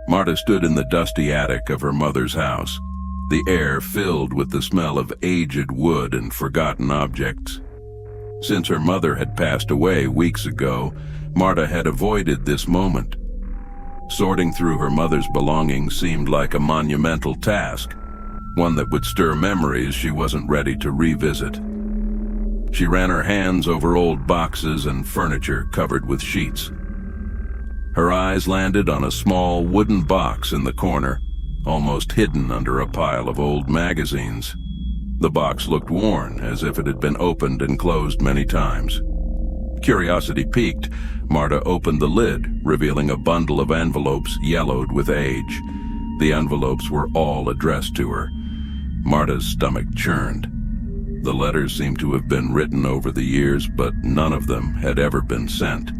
Marta stood in the dusty attic of her mother's house, the air filled with the smell of aged wood and forgotten objects. Since her mother had passed away weeks ago, Marta had avoided this moment. Sorting through her mother's belongings seemed like a monumental task, one that would stir memories she wasn't ready to revisit. She ran her hands over old boxes and furniture covered with sheets. Her eyes landed on a small wooden box in the corner, almost hidden under a pile of old magazines. The box looked worn, as if it had been opened and closed many times. Curiosity piqued, Marta opened the lid, revealing a bundle of envelopes yellowed with age. The envelopes were all addressed to her. Marta's stomach churned. The letters seemed to have been written over the years, but none of them had ever been sent.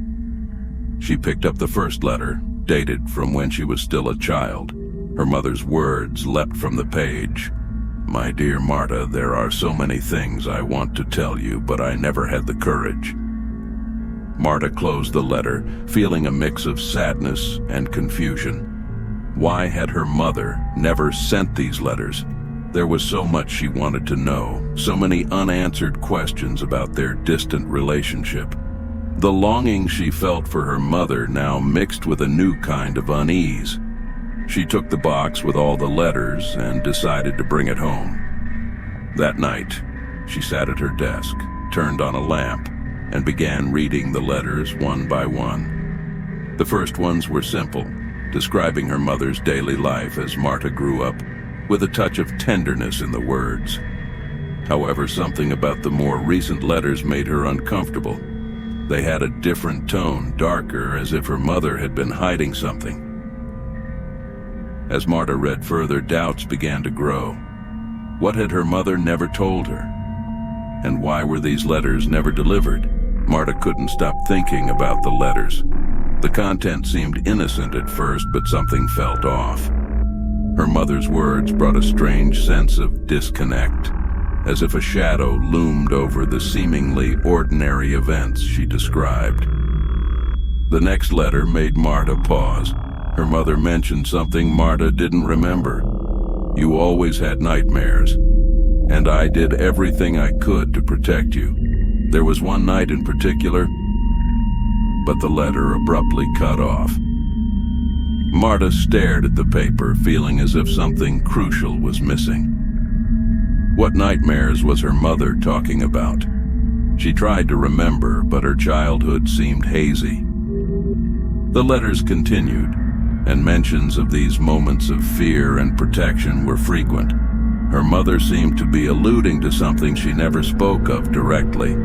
She picked up the first letter, dated from when she was still a child. Her mother's words leapt from the page. "My dear Marta, there are so many things I want to tell you, but I never had the courage." Marta closed the letter, feeling a mix of sadness and confusion. Why had her mother never sent these letters? There was so much she wanted to know, so many unanswered questions about their distant relationship. The longing she felt for her mother now mixed with a new kind of unease. She took the box with all the letters and decided to bring it home. That night, she sat at her desk, turned on a lamp, and began reading the letters one by one. The first ones were simple, describing her mother's daily life as Marta grew up, with a touch of tenderness in the words. However, something about the more recent letters made her uncomfortable. They had a different tone, darker, as if her mother had been hiding something. As Marta read further, doubts began to grow. What had her mother never told her? And why were these letters never delivered? Marta couldn't stop thinking about the letters. The content seemed innocent at first, but something felt off. Her mother's words brought a strange sense of disconnect, as if a shadow loomed over the seemingly ordinary events she described. The next letter made Marta pause. Her mother mentioned something Marta didn't remember. "You always had nightmares, and I did everything I could to protect you. There was one night in particular," but the letter abruptly cut off. Marta stared at the paper, feeling as if something crucial was missing. What nightmares was her mother talking about? She tried to remember, but her childhood seemed hazy. The letters continued, and mentions of these moments of fear and protection were frequent. Her mother seemed to be alluding to something she never spoke of directly,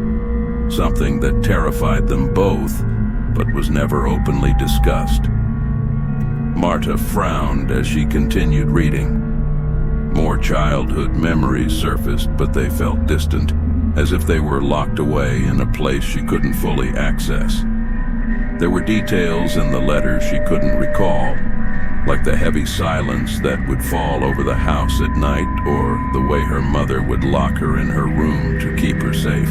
something that terrified them both, but was never openly discussed. Marta frowned as she continued reading. More childhood memories surfaced, but they felt distant, as if they were locked away in a place she couldn't fully access. There were details in the letters she couldn't recall, like the heavy silence that would fall over the house at night, or the way her mother would lock her in her room to keep her safe.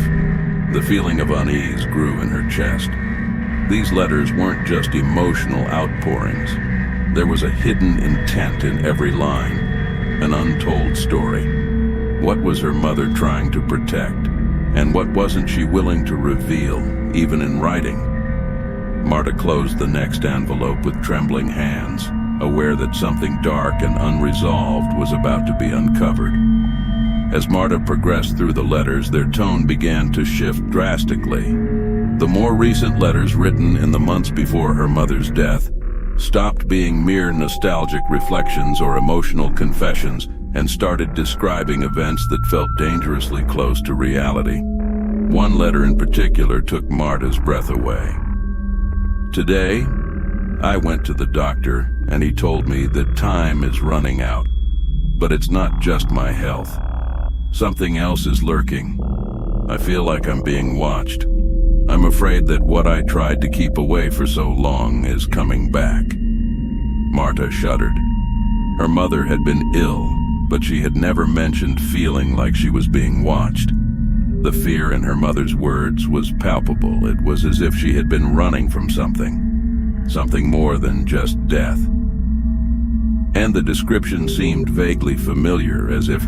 The feeling of unease grew in her chest. These letters weren't just emotional outpourings. There was a hidden intent in every line, an untold story. What was her mother trying to protect, and what wasn't she willing to reveal, even in writing? Marta closed the next envelope with trembling hands, aware that something dark and unresolved was about to be uncovered. As Marta progressed through the letters, their tone began to shift drastically. The more recent letters written in the months before her mother's death stopped being mere nostalgic reflections or emotional confessions and started describing events that felt dangerously close to reality. One letter in particular took Marta's breath away. "Today, I went to the doctor and he told me that time is running out. But it's not just my health. Something else is lurking. I feel like I'm being watched. I'm afraid that what I tried to keep away for so long is coming back." Marta shuddered. Her mother had been ill, but she had never mentioned feeling like she was being watched. The fear in her mother's words was palpable. It was as if she had been running from something more than just death. and the description seemed vaguely familiar, as if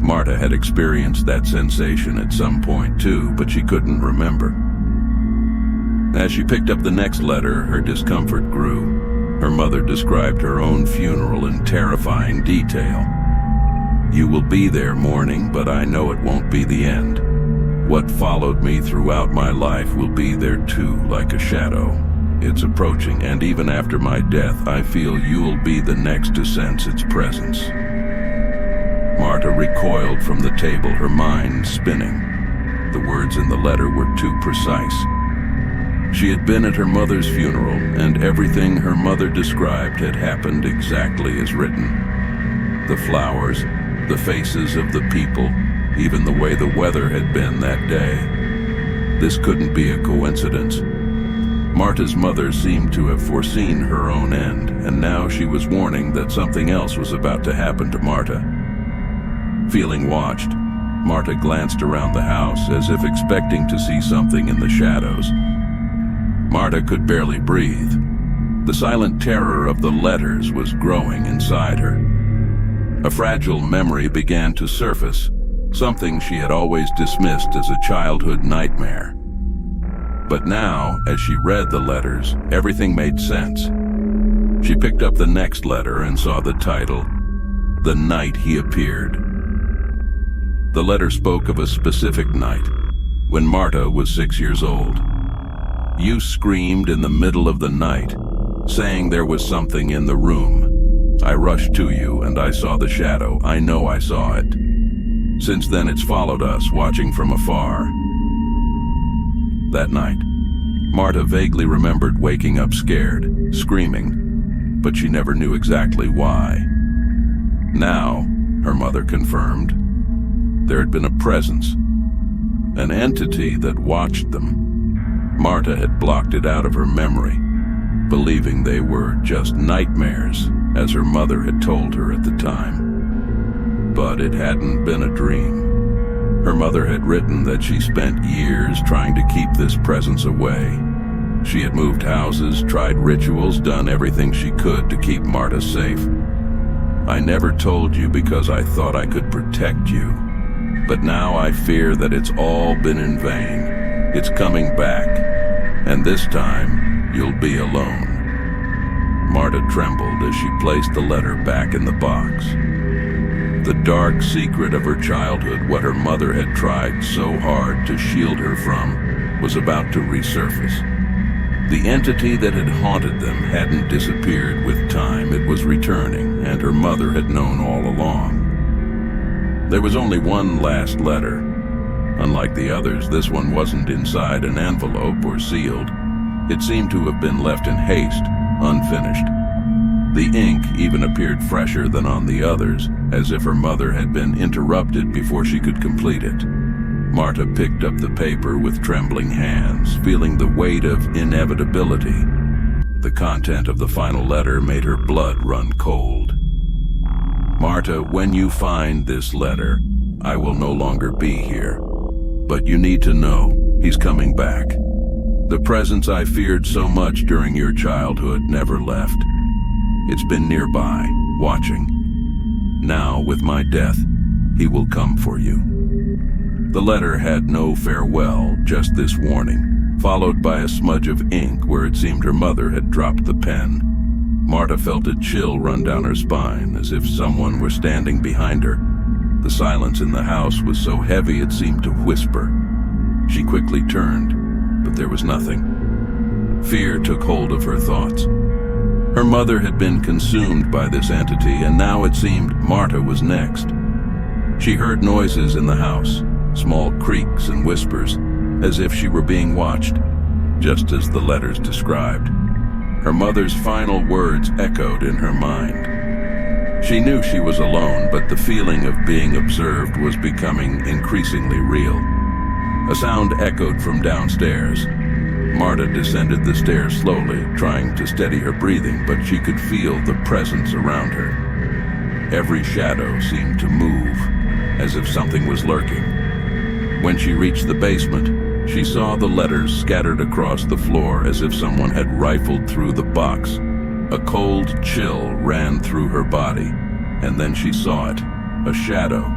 Marta had experienced that sensation at some point too, but she couldn't remember. As she picked up the next letter, her discomfort grew. Her mother described her own funeral in terrifying detail. "You will be there mourning, but I know it won't be the end. What followed me throughout my life will be there too, like a shadow. It's approaching, and even after my death, I feel you'll be the next to sense its presence." Marta recoiled from the table, her mind spinning. The words in the letter were too precise. She had been at her mother's funeral, and everything her mother described had happened exactly as written. The flowers, the faces of the people, even the way the weather had been that day. This couldn't be a coincidence. Marta's mother seemed to have foreseen her own end, and now she was warning that something else was about to happen to Marta. Feeling watched, Marta glanced around the house as if expecting to see something in the shadows. Marta could barely breathe. The silent terror of the letters was growing inside her. A fragile memory began to surface, something she had always dismissed as a childhood nightmare. But now, as she read the letters, everything made sense. She picked up the next letter and saw the title, "The Night He Appeared." The letter spoke of a specific night, when Marta was 6 years old. "You screamed in the middle of the night, saying there was something in the room. I rushed to you and I saw the shadow. I know I saw it. Since then it's followed us, watching from afar." That night, Marta vaguely remembered waking up scared, screaming, but she never knew exactly why. Now, her mother confirmed, there had been a presence, an entity that watched them. Marta had blocked it out of her memory, believing they were just nightmares, as her mother had told her at the time. But it hadn't been a dream. Her mother had written that she spent years trying to keep this presence away. She had moved houses, tried rituals, done everything she could to keep Marta safe. "I never told you because I thought I could protect you. But now I fear that it's all been in vain. It's coming back, and this time you'll be alone." Marta trembled as she placed the letter back in the box. The dark secret of her childhood, what her mother had tried so hard to shield her from, was about to resurface. The entity that had haunted them hadn't disappeared with time. It was returning, and her mother had known all along. There was only one last letter. Unlike the others, this one wasn't inside an envelope or sealed. It seemed to have been left in haste, unfinished. The ink even appeared fresher than on the others, as if her mother had been interrupted before she could complete it. Marta picked up the paper with trembling hands, feeling the weight of inevitability. The content of the final letter made her blood run cold. "Marta, when you find this letter, I will no longer be here. But you need to know, he's coming back. The presence I feared so much during your childhood never left. It's been nearby, watching. Now, with my death, he will come for you." The letter had no farewell, just this warning, followed by a smudge of ink where it seemed her mother had dropped the pen. Marta felt a chill run down her spine, as if someone were standing behind her. The silence in the house was so heavy it seemed to whisper. She quickly turned, but there was nothing. Fear took hold of her thoughts. Her mother had been consumed by this entity, and now it seemed Marta was next. She heard noises in the house, small creaks and whispers, as if she were being watched, just as the letters described. Her mother's final words echoed in her mind. She knew she was alone, but the feeling of being observed was becoming increasingly real. A sound echoed from downstairs. Marta descended the stairs slowly, trying to steady her breathing, but she could feel the presence around her. Every shadow seemed to move, as if something was lurking. When she reached the basement, she saw the letters scattered across the floor as if someone had rifled through the box. A cold chill ran through her body, and then she saw it, a shadow,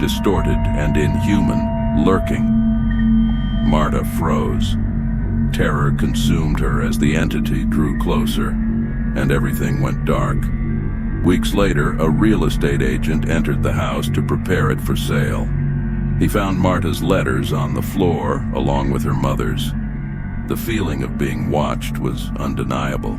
distorted and inhuman, lurking. Marta froze. Terror consumed her as the entity drew closer, and everything went dark. Weeks later, a real estate agent entered the house to prepare it for sale. He found Marta's letters on the floor, along with her mother's. The feeling of being watched was undeniable.